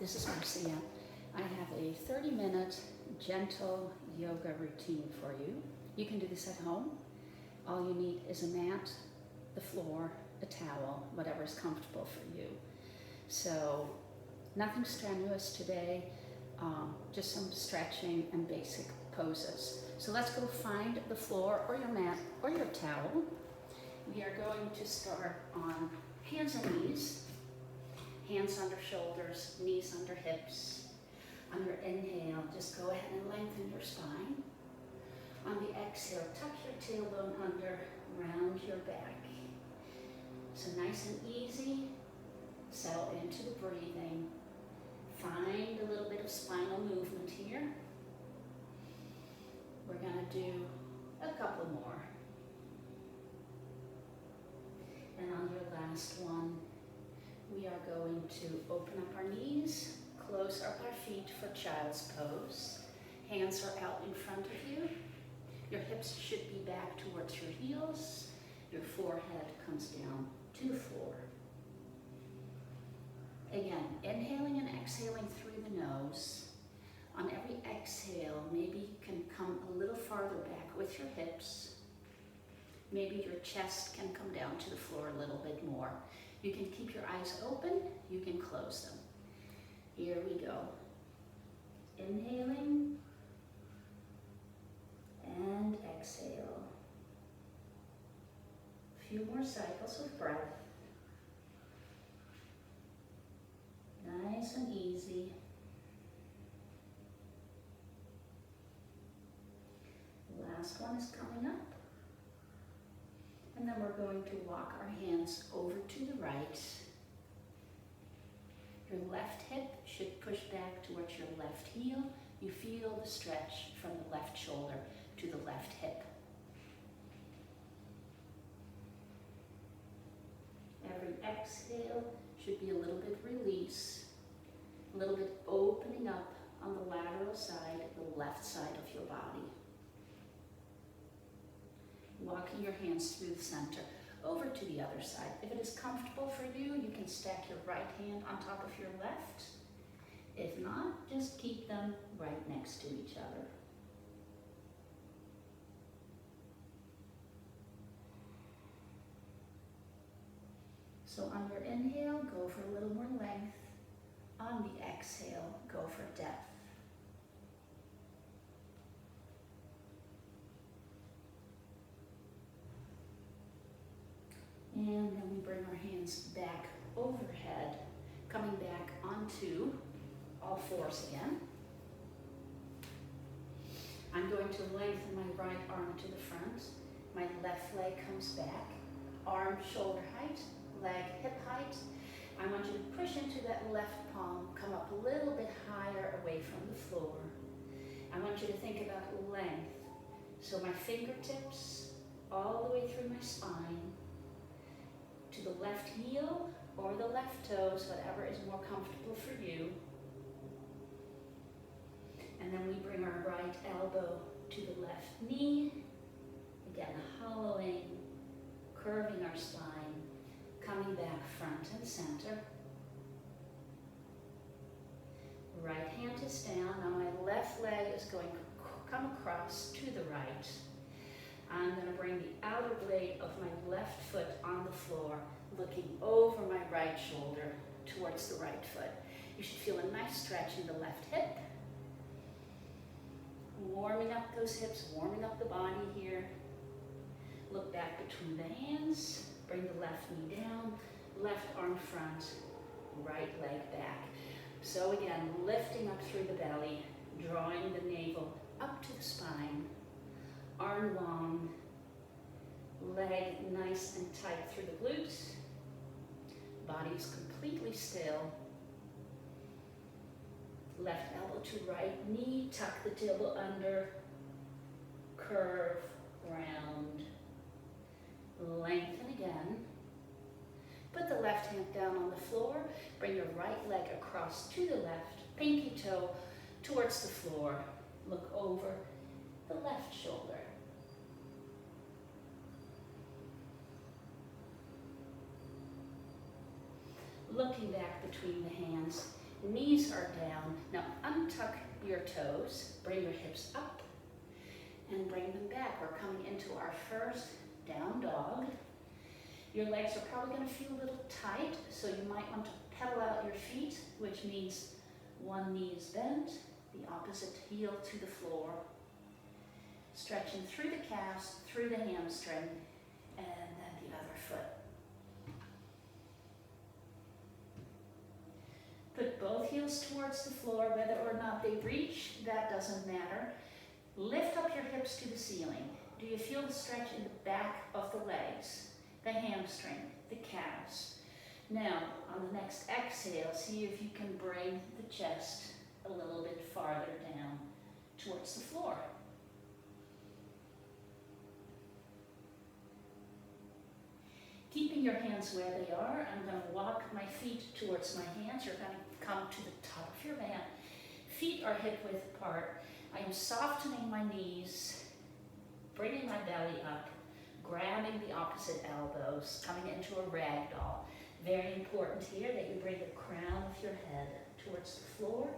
This is Marcia. I have a 30-minute gentle yoga routine for you. You can do this at home. All you need is a mat, the floor, a towel, whatever is comfortable for you. So nothing strenuous today, just some stretching and basic poses. So let's go find the floor or your mat or your towel. We are going to start on hands and knees. Hands under shoulders, knees under hips. On your inhale, just go ahead and lengthen your spine. On the exhale, tuck your tailbone under, round your back. So nice and easy, settle into the breathing. Find a little bit of spinal movement here. We're going to do a couple more. And on your last one, we are going to open up our knees, close up our feet for child's pose. Hands are out in front of you. Your hips should be back towards your heels. Your forehead comes down to the floor. Again, inhaling and exhaling through the nose. On every exhale, maybe you can come a little farther back with your hips. Maybe your chest can come down to the floor a little bit more. You can keep your eyes open, you can close them. Here we go. Inhaling and exhale. A few more cycles of breath. Nice and easy. Last one is coming up. And then we're going to walk our hands over to the right. Your left hip should push back towards your left heel. You feel the stretch from the left shoulder to the left hip. Every exhale should be a little bit release, a little bit opening up on the lateral side, the left side of your body. Walking your hands through the center, over to the other side. If it is comfortable for you, you can stack your right hand on top of your left. If not, just keep them right next to each other. So on your inhale, go for a little more length. On the exhale, go for depth. And then we bring our hands back overhead, coming back onto all fours again. I'm going to lengthen my right arm to the front. My left leg comes back, arm shoulder height, leg hip height. I want you to push into that left palm, come up a little bit higher away from the floor. I want you to think about length. So my fingertips all the way through my spine, to the left heel or the left toes, whatever is more comfortable for you. And then we bring our right elbow to the left knee. Again, hollowing, curving our spine, coming back front and center. Right hand is down. Now my left leg is going to come across to the right. I'm going to bring the outer blade of my left foot on the floor, looking over my right shoulder towards the right foot. You should feel a nice stretch in the left hip. Warming up those hips, warming up the body here. Look back between the hands. Bring the left knee down, left arm front, right leg back. So again, lifting up through the belly, drawing the navel up to the spine. Arm long, leg nice and tight through the glutes. Body is completely still. Left elbow to right knee, tuck the tailbone under, curve, round, lengthen again. Put the left hand down on the floor, bring your right leg across to the left, pinky toe towards the floor. Look over the left shoulder. Looking back between the hands, Knees are down. Now untuck your toes, bring your hips up, and bring them back. We're coming into our first down dog. Your legs are probably going to feel a little tight, so you might want to pedal out your feet, which means one knee is bent, the opposite heel to the floor. Stretching through the calves, through the hamstring, and then the other foot. Put both heels towards the floor, whether or not they reach, that doesn't matter. Lift up your hips to the ceiling. Do you feel the stretch in the back of the legs, the hamstring, the calves? Now, on the next exhale, see if you can bring the chest a little bit farther down towards the floor. Keeping your hands where they are, I'm going to walk my feet towards my hands. You're going to come to the top of your mat. Feet are hip width apart. I am softening my knees, bringing my belly up, grabbing the opposite elbows, coming into a rag doll. Very important here that you bring the crown of your head towards the floor.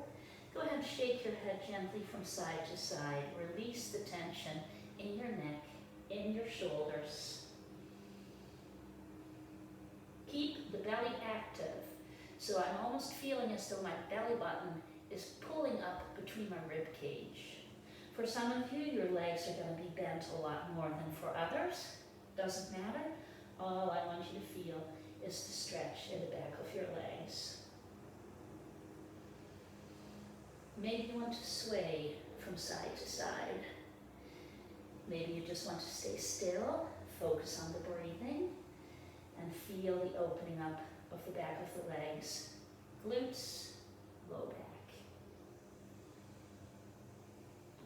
Go ahead and shake your head gently from side to side. Release the tension in your neck, in your shoulders. Keep the belly active. So I'm almost feeling as though my belly button is pulling up between my rib cage. For some of you, your legs are going to be bent a lot more than for others. Doesn't matter. All I want you to feel is the stretch in the back of your legs. Maybe you want to sway from side to side. Maybe you just want to stay still, focus on the breathing, and feel the opening up of the back of the legs, glutes, low back.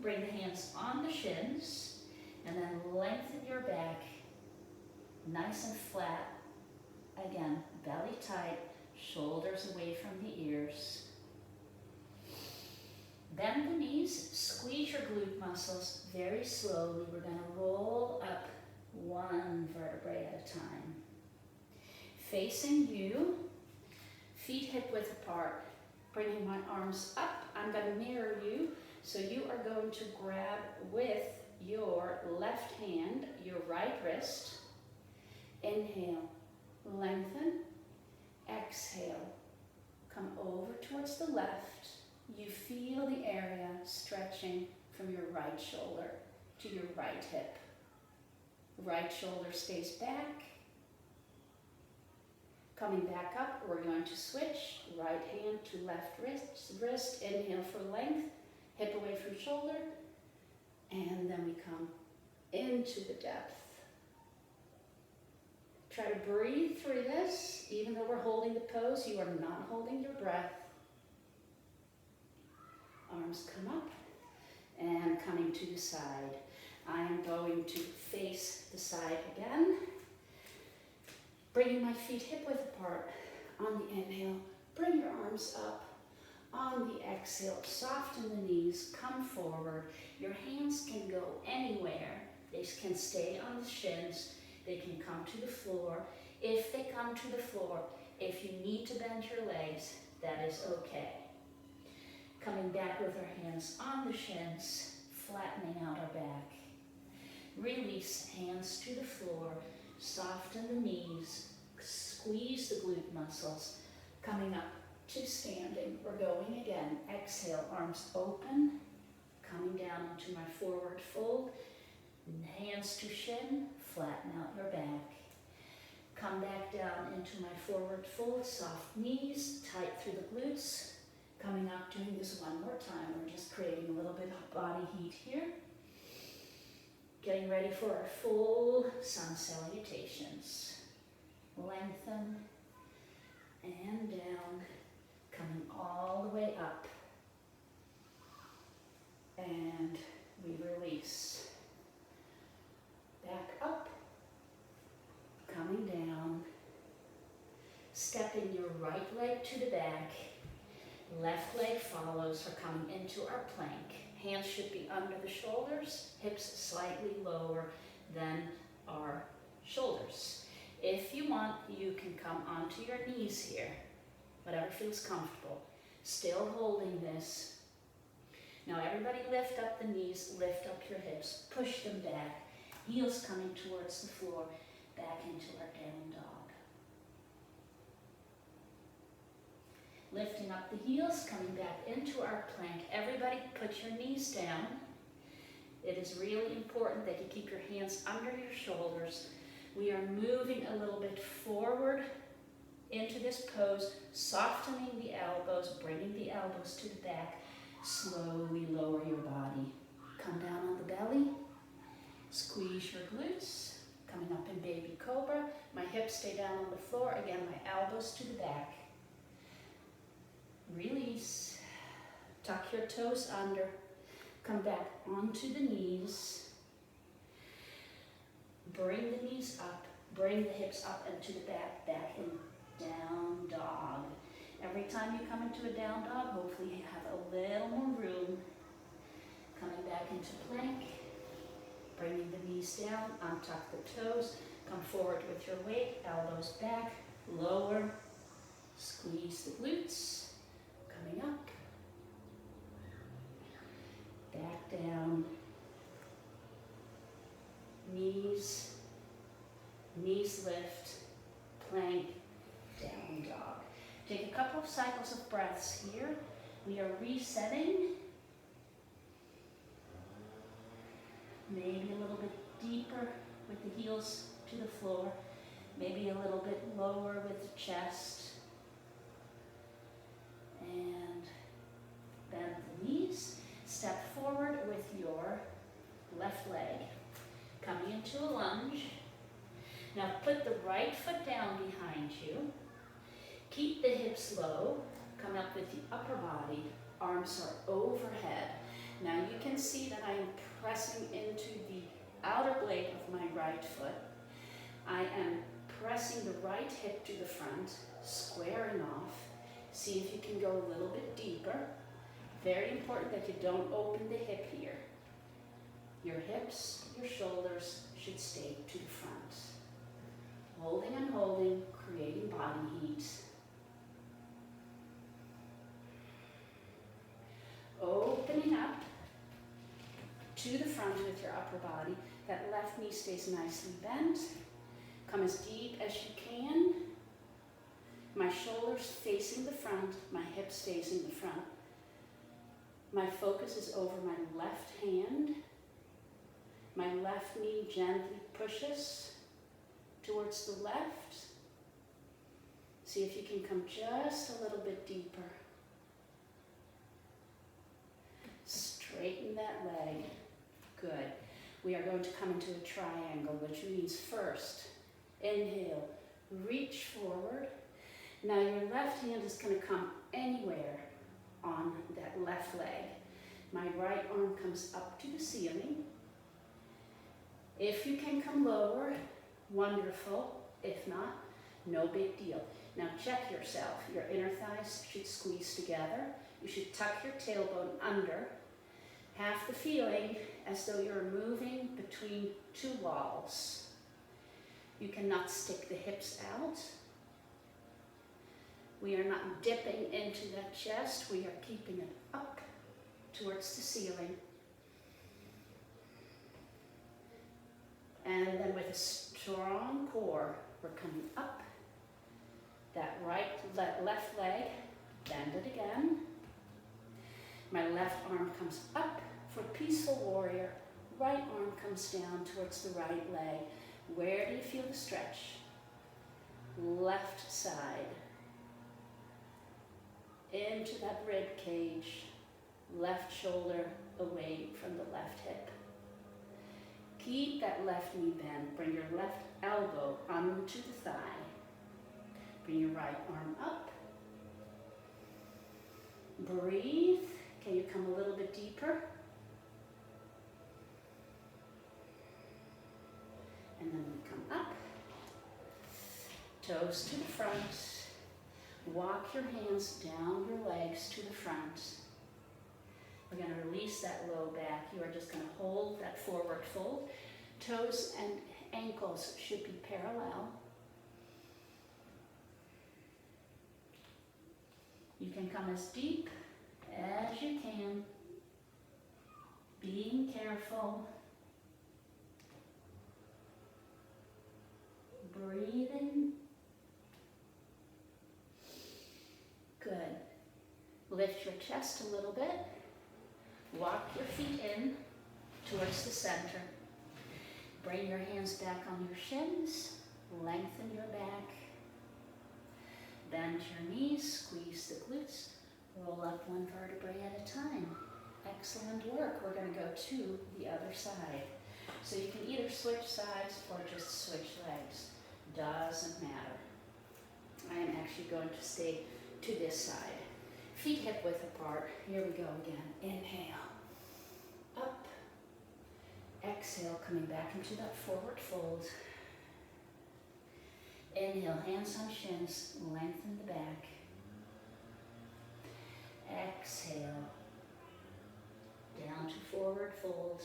Bring the hands on the shins, and then lengthen your back, nice and flat. Again, belly tight, shoulders away from the ears. Bend the knees, squeeze your glute muscles very slowly. We're going to roll up one vertebrae at a time. Facing you, feet hip width apart. Bringing my arms up, I'm going to mirror you. So you are going to grab with your left hand, your right wrist. Inhale, lengthen. Exhale, come over towards the left. You feel the area stretching from your right shoulder to your right hip. Right shoulder stays back. Coming back up, we're going to switch. Right hand to left wrist. Inhale for length. Hip away from shoulder. And then we come into the depth. Try to breathe through this. Even though we're holding the pose, you are not holding your breath. Arms come up and coming to the side. I am going to face the side again. Bringing my feet hip width apart. On the inhale, bring your arms up. On the exhale, soften the knees, come forward. Your hands can go anywhere. They can stay on the shins. They can come to the floor. If they come to the floor, if you need to bend your legs, that is okay. Coming back with our hands on the shins, flattening out our back. Release hands to the floor, soften the knees, squeeze the glute muscles. Coming up to standing, we're going again. Exhale, arms open, coming down into my forward fold. Hands to shin, flatten out your back. Come back down into my forward fold, soft knees, tight through the glutes. Coming up, doing this one more time. We're just creating a little bit of body heat here. Getting ready for our full Sun Salutations. Lengthen and down, coming all the way up. And we release. Back up, coming down. Stepping your right leg to the back. Left leg follows. We're coming into our plank. Hands should be under the shoulders, hips slightly lower than our shoulders. If you want, you can come onto your knees here, whatever feels comfortable. Still holding this. Now everybody lift up the knees, lift up your hips, push them back. Heels coming towards the floor, back into our down dog. Lifting up the heels, coming back into our plank. Everybody put your knees down. It is really important that you keep your hands under your shoulders. We are moving a little bit forward into this pose, softening the elbows, bringing the elbows to the back. Slowly lower your body. Come down on the belly. Squeeze your glutes. Coming up in baby cobra. My hips stay down on the floor. Again, my elbows to the back. Release. Tuck your toes under. Come back onto the knees. Bring the knees up. Bring the hips up and to the back. Back in down dog. Every time you come into a down dog, hopefully you have a little more room. Coming back into plank. Bringing the knees down. Untuck the toes. Come forward with your weight. Elbows back. Lower. Squeeze the glutes. Coming up. Back down. Knees. Knees lift. Plank. Down dog. Take a couple of cycles of breaths here. We are resetting. Maybe a little bit deeper with the heels to the floor. Maybe a little bit lower with the chest. And bend the knees. Step forward with your left leg. Coming into a lunge. Now put the right foot down behind you. Keep the hips low. Come up with the upper body. Arms are overhead. Now you can see that I am pressing into the outer blade of my right foot. I am pressing the right hip to the front, squaring off. See if you can go a little bit deeper. Very important that you don't open the hip here. Your hips, your shoulders should stay to the front. Holding and holding, creating body heat. Opening up to the front with your upper body. That left knee stays nicely bent. Come as deep as you can. My shoulders facing the front, my hips facing the front. My focus is over my left hand. My left knee gently pushes towards the left. See if you can come just a little bit deeper. Straighten that leg. Good. We are going to come into a triangle, which means first, inhale, reach forward. Now your left hand is going to come anywhere on that left leg. My right arm comes up to the ceiling. If you can come lower, wonderful. If not, no big deal. Now check yourself. Your inner thighs should squeeze together. You should tuck your tailbone under. Have the feeling as though you're moving between two walls. You cannot stick the hips out. We are not dipping into that chest. We are keeping it up towards the ceiling. And then with a strong core, we're coming up. That left leg, bend it again. My left arm comes up for peaceful warrior. Right arm comes down towards the right leg. Where do you feel the stretch? Left side. Into that rib cage. Left shoulder away from the left hip. Keep that left knee bent. Bring your left elbow onto the thigh. Bring your right arm up. Breathe. Can you come a little bit deeper? And then we come up. Toes to the front. Walk your hands down your legs to the front. We're going to release that low back. You are just going to hold that forward fold. Toes and ankles should be parallel. You can come as deep as you can, being careful, breathing. Good. Lift your chest a little bit. Walk your feet in towards the center. Bring your hands back on your shins. Lengthen your back. Bend your knees. Squeeze the glutes. Roll up one vertebrae at a time. Excellent work. We're going to go to the other side. So you can either switch sides or just switch legs. Doesn't matter. I am actually going to stay to this side. Feet hip width apart. Here we go again. Inhale. Up. Exhale, coming back into that forward fold. Inhale, hands on shins. Lengthen the back. Exhale. Down to forward fold.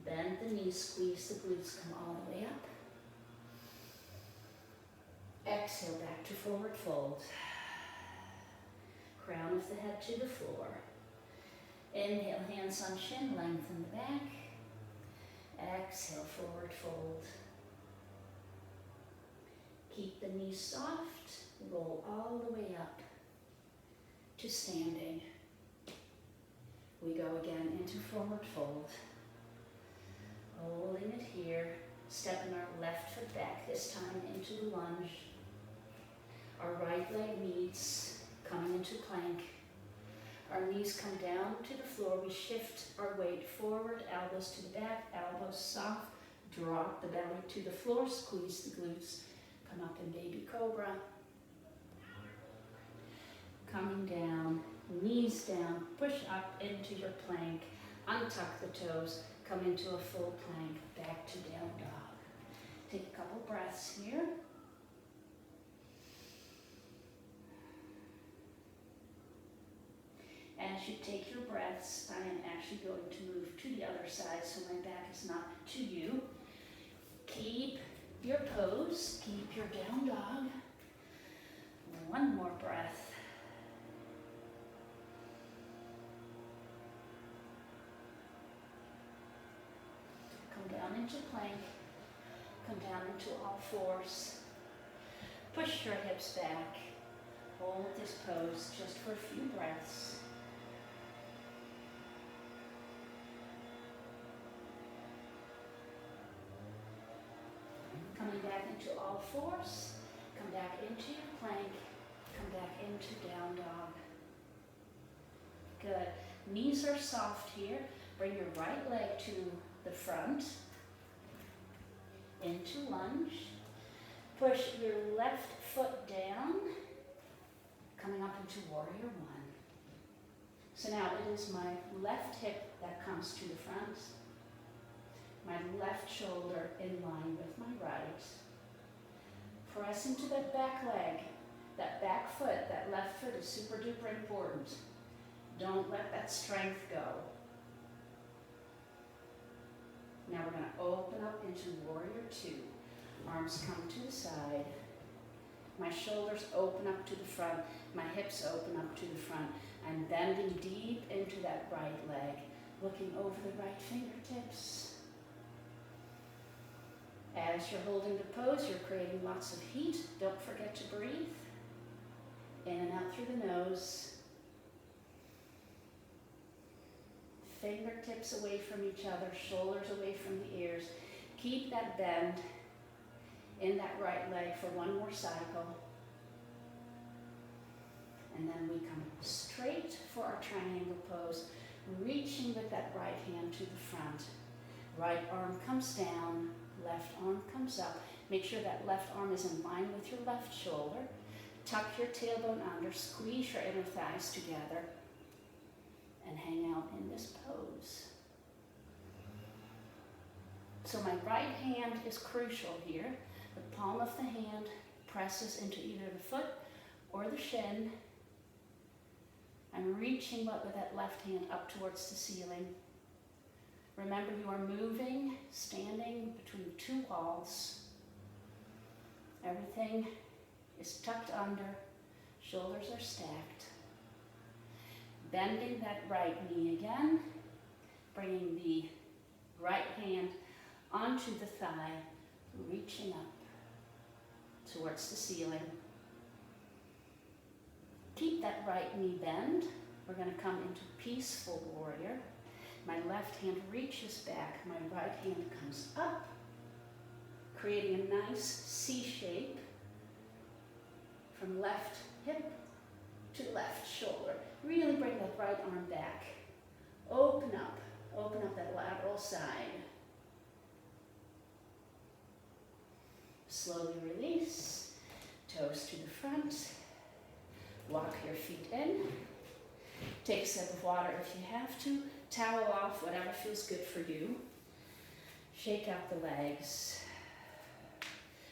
Bend the knees, squeeze the glutes, come all the way up. Exhale, back to forward fold. Crown of the head to the floor. Inhale, hands on shin, lengthen the back. Exhale, forward fold. Keep the knees soft, roll all the way up to standing. We go again into forward fold. Holding it here, stepping our left foot back, this time into the lunge. Our right leg meets, coming into plank. Our knees come down to the floor. We shift our weight forward, elbows to the back, elbows soft. Drop the belly to the floor, squeeze the glutes. Come up in baby cobra. Coming down, knees down, push up into your plank. Untuck the toes, come into a full plank, back to down dog. Take a couple breaths here. As you take your breaths, I am actually going to move to the other side so my back is not to you. Keep your pose, keep your down dog. One more breath. Come down into plank, come down into all fours. Push your hips back. Hold this pose just for a few breaths. Coming back into all fours, come back into your plank, come back into down dog. Good. Knees are soft here. Bring your right leg to the front, into lunge. Push your left foot down, coming up into warrior one. So now it is my left hip that comes to the front. My left shoulder in line with my right. Press into that back leg, that back foot, that left foot is super duper important. Don't let that strength go. Now we're going to open up into warrior two. Arms come to the side. My shoulders open up to the front. My hips open up to the front. I'm bending deep into that right leg, looking over the right fingertips. As you're holding the pose, you're creating lots of heat. Don't forget to breathe. In and out through the nose. Fingertips away from each other, shoulders away from the ears. Keep that bend in that right leg for one more cycle. And then we come straight for our triangle pose, reaching with that right hand to the front. Right arm comes down. Left arm comes up. Make sure that left arm is in line with your left shoulder. Tuck your tailbone under, squeeze your inner thighs together, and hang out in this pose. So my right hand is crucial here. The palm of the hand presses into either the foot or the shin. I'm reaching with that left hand up towards the ceiling. Remember, you are moving, standing between two walls. Everything is tucked under, Shoulders are stacked. Bending that right knee again, bringing the right hand onto the thigh, reaching up towards the ceiling. Keep that right knee bend. We're going to come into peaceful warrior. My left hand reaches back, my right hand comes up, creating a nice C shape from left hip to left shoulder. Really bring that right arm back. Open up that lateral side. Slowly release, toes to the front. Walk your feet in. Take a sip of water if you have to. Towel off, whatever feels good for you. Shake out the legs.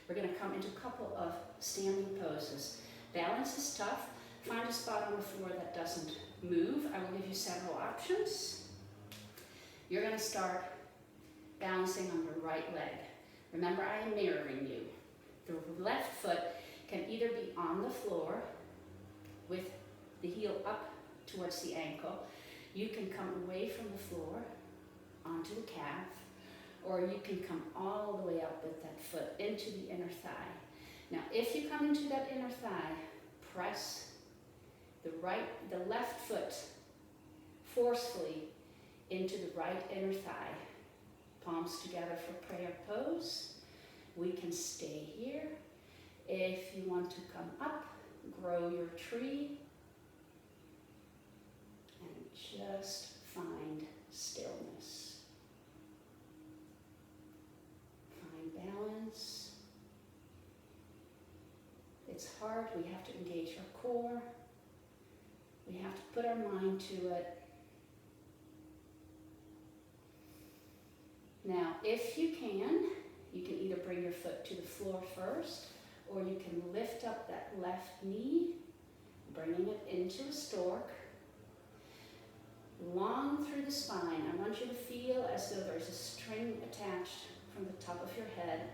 We're going to come into a couple of standing poses. Balance is tough. Find a spot on the floor that doesn't move. I will give you several options. You're going to start balancing on your right leg. Remember, I am mirroring you. The left foot can either be on the floor with the heel up towards the ankle. You can come away from the floor onto the calf, or you can come all the way up with that foot into the inner thigh. Now, if you come into that inner thigh, press the left foot forcefully into the right inner thigh. Palms together for prayer pose. We can stay here. If you want to come up, grow your tree, and just find stillness. Find balance. It's hard. We have to engage our core. We have to put our mind to it. Now, if you can either bring your foot to the floor first, or you can lift up that left knee, bringing it into a stork. Long through the spine. I want you to feel as though there's a string attached from the top of your head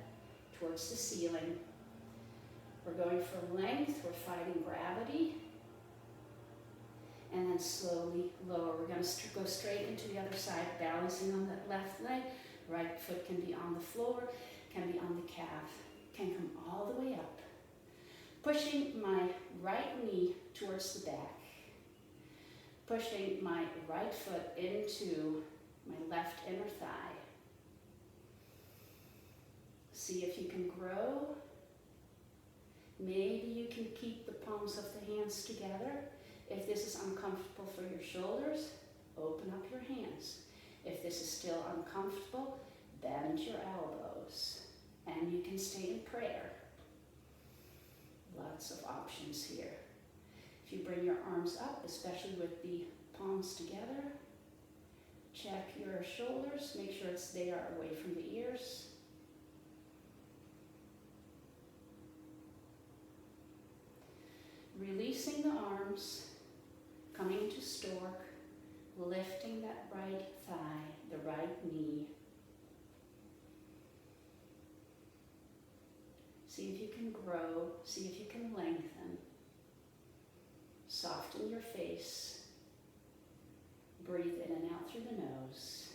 towards the ceiling. We're going for length. We're fighting gravity. And then slowly lower. We're going to go straight into the other side, balancing on that left leg. Right foot can be on the floor, can be on the calf, can come all the way up. Pushing my right knee towards the back. Pushing my right foot into my left inner thigh. See if you can grow. Maybe you can keep the palms of the hands together. If this is uncomfortable for your shoulders, open up your hands. If this is still uncomfortable, bend your elbows, and you can stay in prayer. Lots of options here. If you bring your arms up, especially with the palms together, check your shoulders, make sure they are away from the ears. Releasing the arms, coming into stork, lifting that right thigh, the right knee. See if you can grow, see if you can lengthen. Soften your face. Breathe in and out through the nose.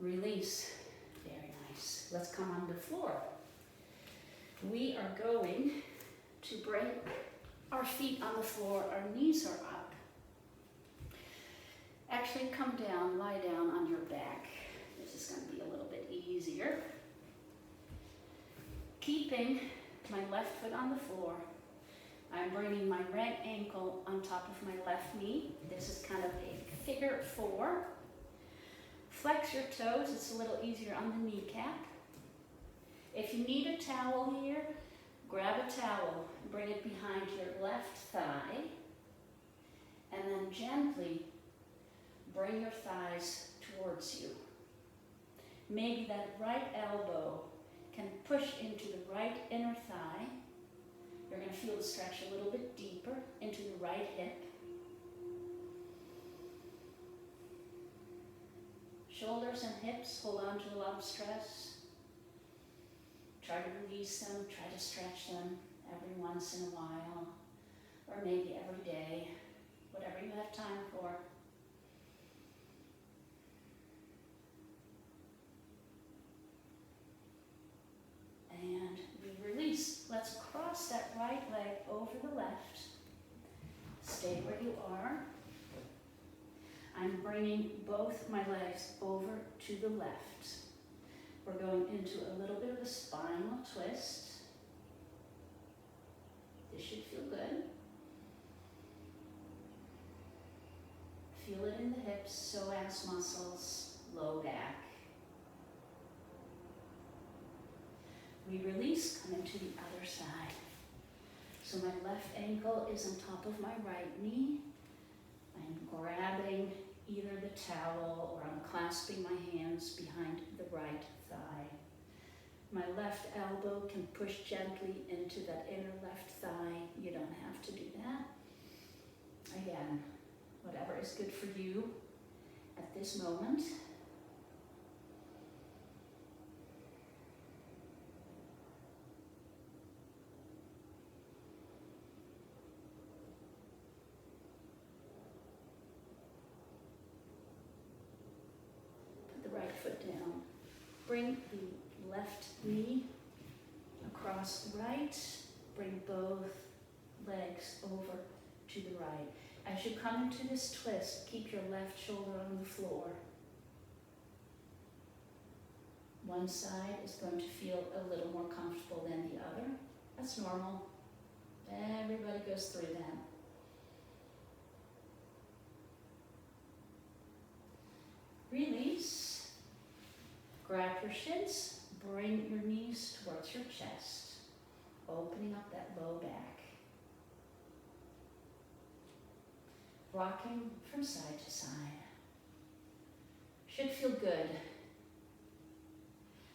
Release. Very nice. Let's come on the floor. We are going to bring our feet on the floor, our knees are up. Actually, come down, lie down on your back. This is going to be a little bit easier. Keeping my left foot on the floor, I'm bringing my right ankle on top of my left knee. This is kind of a figure 4. Flex your toes, it's a little easier on the kneecap. If you need a towel here, grab a towel, bring it behind your left thigh, and then gently bring your thighs towards you. Maybe that right elbow can push into the right inner thigh. You're going to feel the stretch a little bit deeper into the right hip. Shoulders and hips hold on to a lot of stress. Try to release them, try to stretch them. every once in a while, or maybe every day, whatever you have time for. And we release. Let's cross that right leg over the left. Stay where you are. I'm bringing both my legs over to the left. We're going into a little bit of a spinal twist. This should feel good. Feel it in the hips, psoas muscles, low back. We release, come into the other side. So my left ankle is on top of my right knee. I'm grabbing either the towel or I'm clasping my hands behind the right thigh. My left elbow can push gently into that inner left thigh. You don't have to do that. Again, whatever is good for you at this moment. Foot down. Bring the left knee across right. Bring both legs over to the right. As you come into this twist, keep your left shoulder on the floor. One side is going to feel a little more comfortable than the other. That's normal. Everybody goes through that. Release. Grab your shins, bring your knees towards your chest, opening up that low back. Rocking from side to side. Should feel good.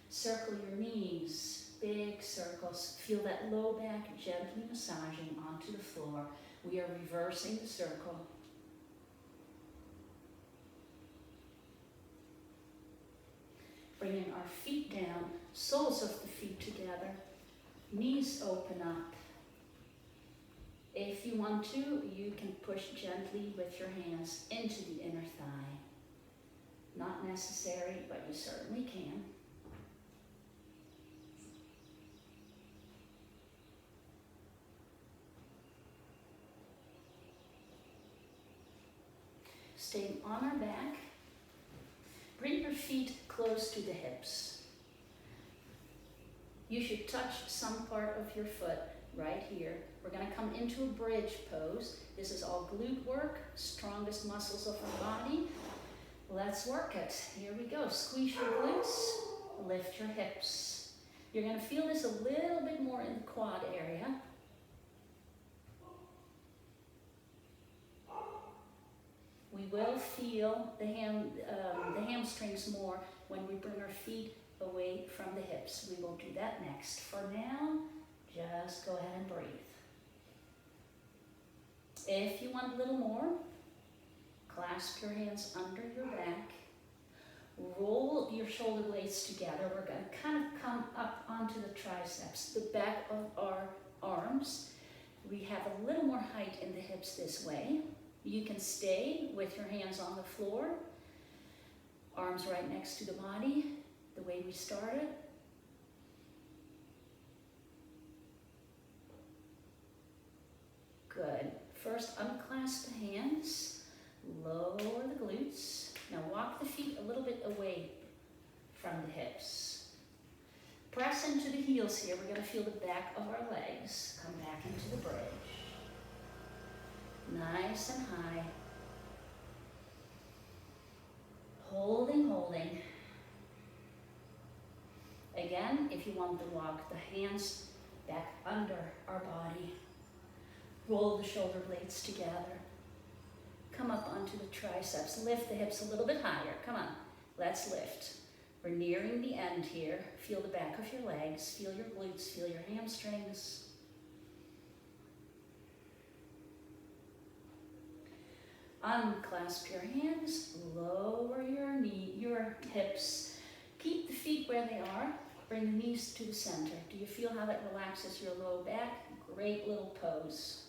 Circle your knees, big circles. Feel that low back gently massaging onto the floor. We are reversing the circle. Bringing our feet down, soles of the feet together, knees open up. If you want to, you can push gently with your hands into the inner thigh. Not necessary, but you certainly can. Staying on our back. Bring your feet close to the hips. You should touch some part of your foot right here. We're going to come into a bridge pose. This is all glute work, strongest muscles of our body. Let's work it. Here we go. Squeeze your glutes, lift your hips. You're going to feel this a little bit more in the quad area. We will feel the hamstrings more when we bring our feet away from the hips. We will do that next. For now, just go ahead and breathe. If you want a little more, clasp your hands under your back. Roll your shoulder blades together. We're going to kind of come up onto the triceps, the back of our arms. We have a little more height in the hips this way. You can stay with your hands on the floor, arms right next to the body, the way we started. Good. First, unclasp the hands, lower the glutes. Now walk the feet a little bit away from the hips. Press into the heels here. We're going to feel the back of our legs. Come back into the bridge. Nice and high. Holding, holding. Again, if you want to walk the hands back under our body. Roll the shoulder blades together. Come up onto the triceps. Lift the hips a little bit higher. Come on, let's lift. We're nearing the end here. Feel the back of your legs. Feel your glutes. Feel your hamstrings. Unclasp your hands. Lower your hips. Keep the feet where they are. Bring the knees to the center. Do you feel how that relaxes your low back? Great little pose.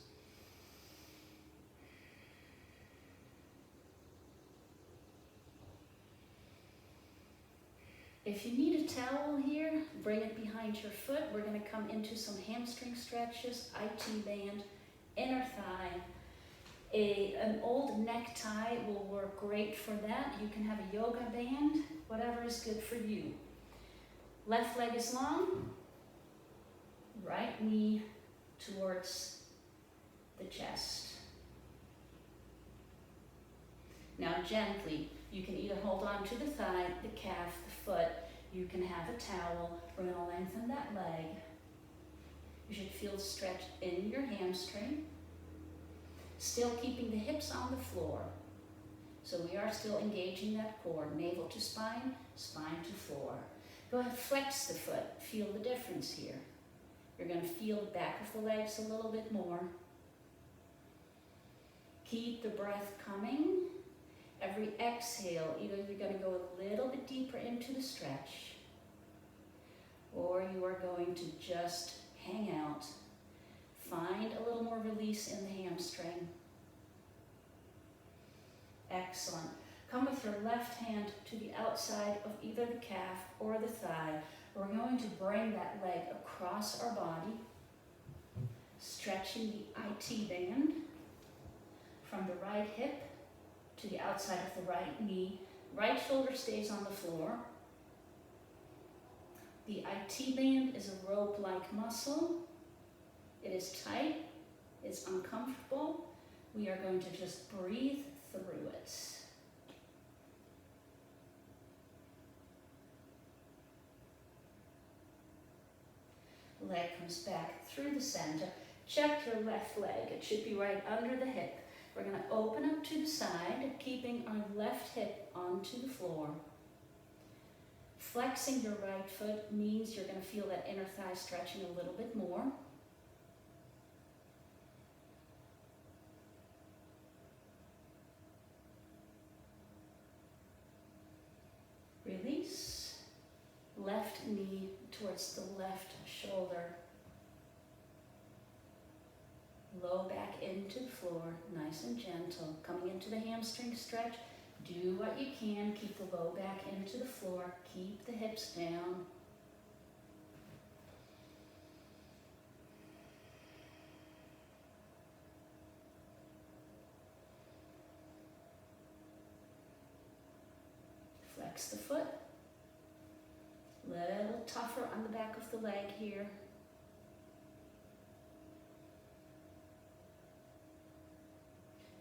If you need a towel here, bring it behind your foot. We're going to come into some hamstring stretches, IT band, inner thigh. An old necktie will work great for that. You can have a yoga band, whatever is good for you. Left leg is long, right knee towards the chest. Now gently, you can either hold on to the thigh, the calf, the foot. You can have a towel. We're going to lengthen that leg. You should feel the stretch in your hamstring. Still keeping the hips on the floor. So we are still engaging that core, navel to spine, spine to floor. Go ahead, flex the foot. Feel the difference here. You're going to feel the back of the legs a little bit more. Keep the breath coming. Every exhale, either you're going to go a little bit deeper into the stretch, or you are going to just hang out. Find a little more release in the hamstring. Excellent. Come with your left hand to the outside of either the calf or the thigh. We're going to bring that leg across our body, stretching the IT band from the right hip to the outside of the right knee. Right shoulder stays on the floor. The IT band is a rope-like muscle. It is tight, it's uncomfortable. We are going to just breathe through it. Leg comes back through the center. Check your left leg. It should be right under the hip. We're going to open up to the side, keeping our left hip onto the floor. Flexing your right foot means you're going to feel that inner thigh stretching a little bit more. Release. Left knee towards the left shoulder. Low back into the floor, nice and gentle. Coming into the hamstring stretch, do what you can. Keep the low back into the floor. Keep the hips down. Flex the foot. Little tougher on the back of the leg here.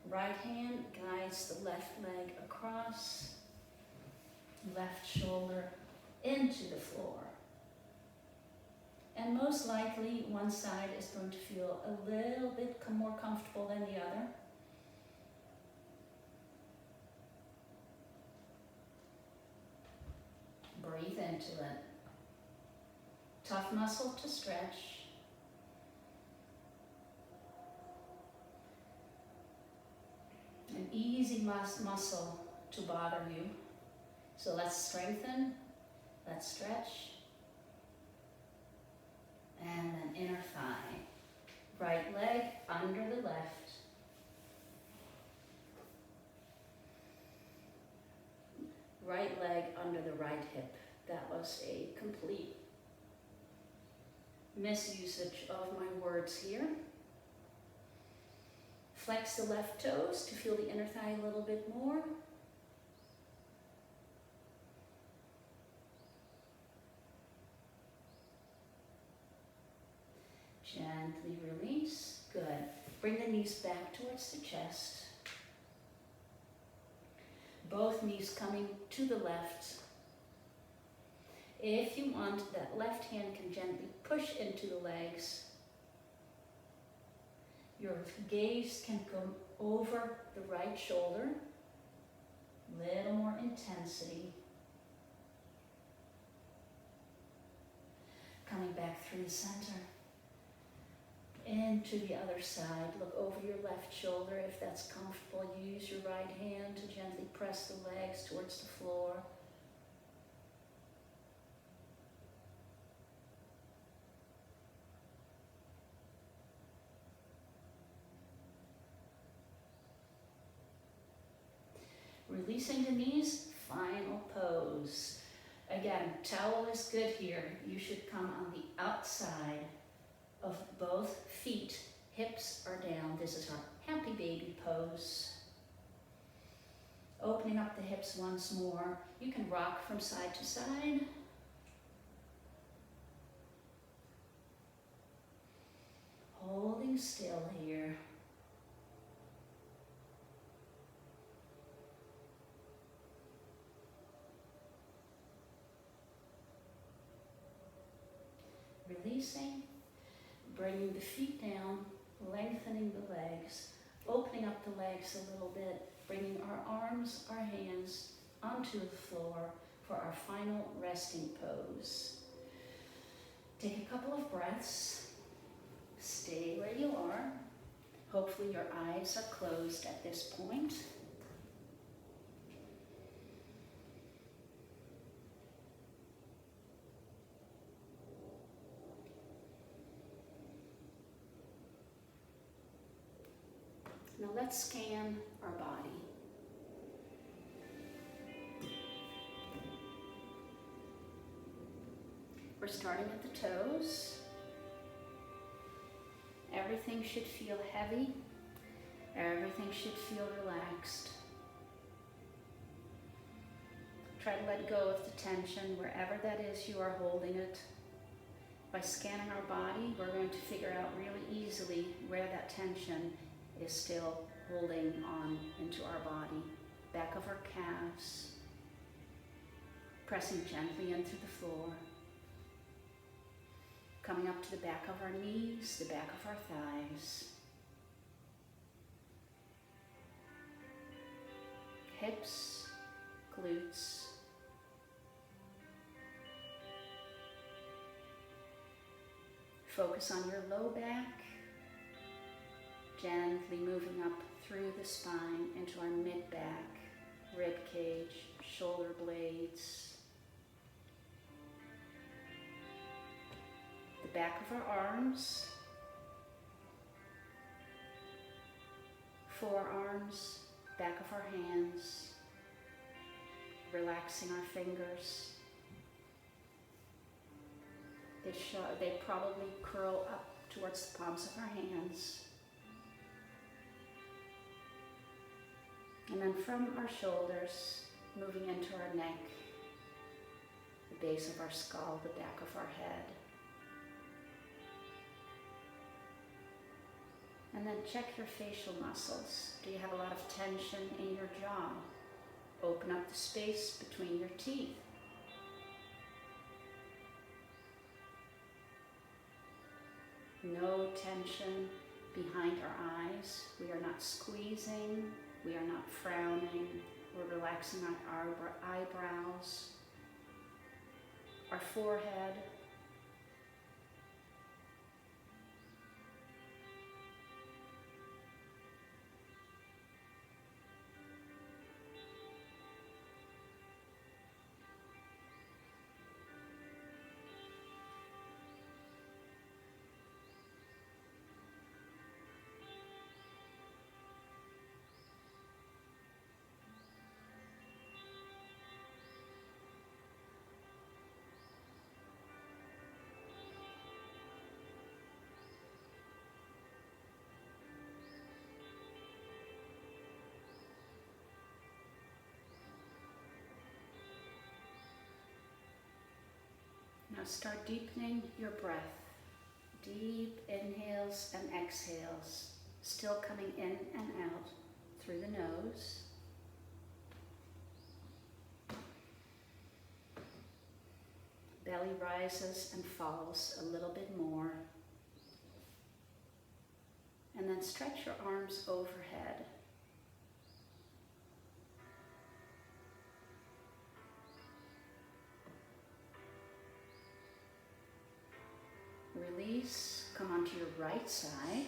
Right hand guides the left leg across, left shoulder into the floor. And most likely one side is going to feel a little bit more comfortable than the other. Breathe into it. Tough muscle to stretch. An easy muscle to bother you. So let's strengthen, let's stretch. And then inner thigh. Right leg under the left. Right leg under the right hip. That was a complete misusage of my words here. Flex the left toes to feel the inner thigh a little bit more. Gently release. Good. Bring the knees back towards the chest. Both knees coming to the left. If you want, that left hand can gently push into the legs. Your gaze can come over the right shoulder. Little more intensity. Coming back through the center. Into the other side. Look over your left shoulder if that's comfortable. Use your right hand to gently press the legs towards the floor. Releasing the knees, final pose. Again, towel is good here. You should come on the outside of both feet. Hips are down. This is our happy baby pose. Opening up the hips once more. You can rock from side to side. Holding still here. Releasing, bringing the feet down, lengthening the legs, opening up the legs a little bit, bringing our arms, our hands onto the floor for our final resting pose. Take a couple of breaths. Stay where you are. Hopefully your eyes are closed at this point. Now let's scan our body. We're starting at the toes. Everything should feel heavy. Everything should feel relaxed. Try to let go of the tension wherever that is you are holding it. By scanning our body, we're going to figure out really easily where that tension is still holding on into our body. Back of our calves, pressing gently into the floor. Coming up to the back of our knees, the back of our thighs. Hips, glutes. Focus on your low back, gently moving up through the spine into our mid-back, rib cage, shoulder blades. The back of our arms, forearms, back of our hands, relaxing our fingers. They probably curl up towards the palms of our hands. And then from our shoulders, moving into our neck, the base of our skull, the back of our head. And then check your facial muscles. Do you have a lot of tension in your jaw? Open up the space between your teeth. No tension behind our eyes. We are not squeezing. We are not frowning. We're relaxing our eyebrows, our forehead. Now start deepening your breath. Deep inhales and exhales, still coming in and out through the nose. Belly rises and falls a little bit more. And then stretch your arms overhead. Release, come onto your right side.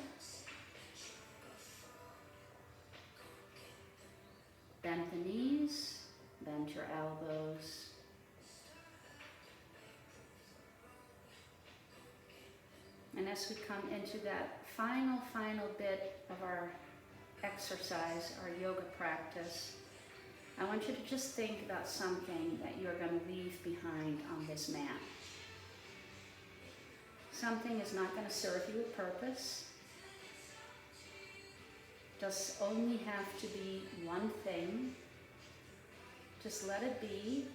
Bend the knees, bend your elbows. And as we come into that final bit of our exercise, our yoga practice, I want you to just think about something that you're going to leave behind on this mat. Something is not going to serve you a purpose. Does only have to be one thing. Just let it be.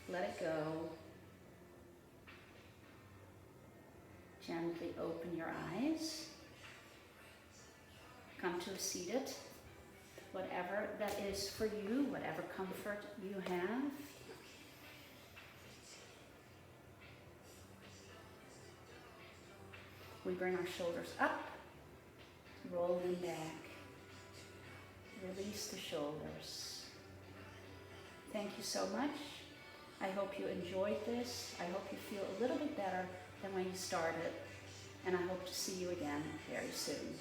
Let it go. Gently open your eyes. Come to a seated, whatever that is for you, whatever comfort you have. We bring our shoulders up, roll them back. Release the shoulders. Thank you so much. I hope you enjoyed this. I hope you feel a little bit better than when you started. And I hope to see you again very soon.